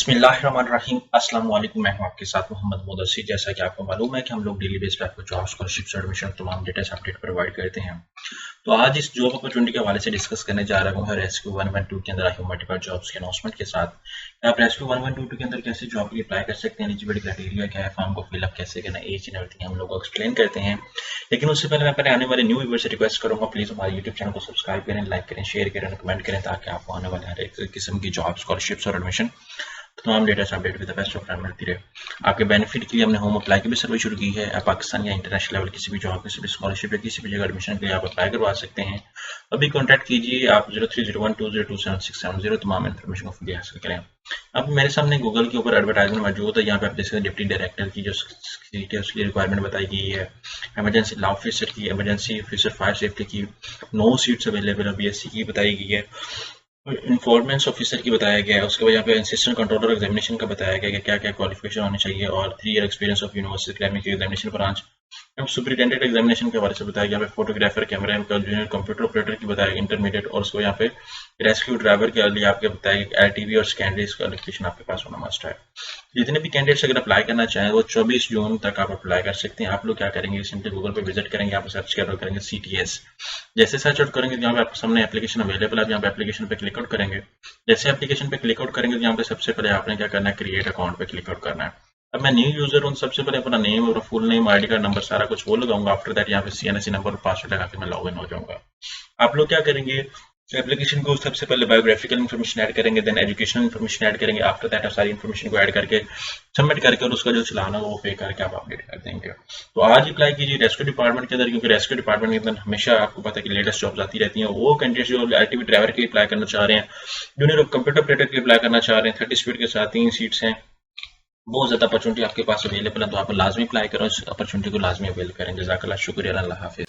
बिस्मिल्लाहिर्रहमानिर्रहीम। अस्सलाम वालेकुम। मैं हूं आपके साथ मोहम्मद मुदस्सिर। जैसा कि आपको मालूम है कि हम लोग डेली बेस पे आपको जॉब स्कॉलरशिप्स एडमिशन तमाम डेटा अपडेट प्रोवाइड करते हैं। तो आज इस जॉब अपॉर्चुनिटी के हवाले से डिस्कस करने जा रहा हूँ रेस्क्यू 112 के अंदर आई हूँ मल्टीपल जॉब्स के अनाउंसमेंट के साथ। आप रेस्क्यू 112 के अंदर कैसे जॉब के लिए अप्लाई कर सकते हैं, एलिजिबिलिटी क्राइटेरिया क्या है, फॉर्म को फिलअप कैसे करना है, एज एंड एवरीथिंग हम लोग को एक्सप्लेन करते हैं। लेकिन उससे पहले मैं अपने आने वाले न्यू व्यूअर्स से रिक्वेस्ट करूंगा, प्लीज हमारे यूट्यूब चैनल को सब्सक्राइब करें, लाइक करें, शेयर करें, कमेंट करें, ताकि आपको आने वाले हर एक किस्म की जॉब स्कॉलरशिप्स और एडमिशन तमाम data update with the best of time मिलती रहे। आपके बेनिफिट के लिए हमने होम अप्लाई की भी सर्विस शुरू की है। पाकिस्तान या इंटरनेशनल लेवल किसी भी जॉब, किसी भी स्कॉलरशिप या किसी भी जगह एडमिशन के लिए आप अप्लाई करवा सकते हैं। अभी कॉन्टैक्ट कीजिए आप 0301202770, तमाम इन्फॉर्मेशन को फ्री हासिल करें। अब मेरे सामने गूगल के ऊपर एडवर्टाइजमेंट मौजूद है। यहाँ पे आप देख सकते हैं डिप्टी डायरेक्टर की जो सीट है उसकी रिक्वायरमेंट बताई गई है। इमरजेंसी लॉ ऑफिसर की, इमरजेंसी ऑफिसर फायर सेफ्टी की 9 सीट्स अवेलेबल है। BSc की बताई गई है, इन्फॉर्मेंस ऑफिसर की बताया गया है। उसके बाद यहाँ पे असिस्टेंट कंट्रोलर एग्जामिनेशन का बताया गया है कि क्या क्या क्वालिफिकेशन होनी चाहिए, और 3 year experience of university academic examination branch. अब सुपरिटेंडेंट एग्जामिनेशन के हवाले से बताया गया है। Photographer, camera junior computer operator की बताया गया, इंटरमीडिएट। और उसको यहाँ पे रेस्क्यू ड्राइवर के लिए आपके बताया गया LTV और स्कैंडरीज क्वालिफिकेशन आपके पास होना मस्ट है। जितने भी कैंडिडेट्स अगर अप्लाई करना चाहें वो 24 जून तक आप अप्लाई कर सकते हैं। आप लोग क्या करेंगे, सिंपली गूगल पे विजिट करेंगे, यहाँ पे सर्च करेंगे CTS। जैसे सर्च आउट करेंगे यहाँ पे आपके सामने एप्लीकेशन अवेलेबल है। आप यहाँ पे एप्लीकेशन पे क्लिक आउट करेंगे। जैसे एप्लीकेशन पे क्लिक आउट करेंगे तो यहाँ पे सबसे पहले आपने क्या करना है, क्रिएट अकाउंट पे क्लिक आउट करना है। अब मैं न्यू यूजर हूँ, सबसे पहले अपना नेम और full name, ID card number, सारा कुछ वो लगाऊंगा। आफ्टर दैट यहाँ पे CNSE नंबर और पासवर्ड लगा के मैं लॉग इन हो जाऊंगा। आप लोग क्या करेंगे, एप्लीकेशन को सबसे पहले बायोग्राफिकल इन्फॉर्मेशन ऐड करेंगे, देन एजुकेशनल इन्फॉर्मेशन ऐड करेंगे। आफ्टर दैट सारी इन्फॉर्मेशन को ऐड करके सबमिट करके और उसका जो चलाना वो पे करके आप अपडेट कर देंगे। तो आज अप्लाई कीजिए रेस्क्यू डिपार्टमेंट के अंदर, क्योंकि रेस्क्यू डिपार्टमेंट के अंदर हमेशा आपको पता है कि लेटेस्ट जॉब्स आती रहती हैं। वो कैंडिडेट जो LTV ड्राइवर के लिए अप्लाई करना चाह रहे हैं, जूनियर कंप्यूटर ऑपरेटर के लिए अप्लाई करना चाह रहे हैं, 30 स्पीड के साथ 3 सीट्स हैं, बहुत ज्यादा अपॉर्चुनिटी आपके पास अवेलेबल है। तो आप लाजमी अप्लाई करें, इस अपॉर्चुनिटी को लाजमी अवेल करें। जज़ाकल्लाह, शुक्रिया, अल्लाह हाफिज।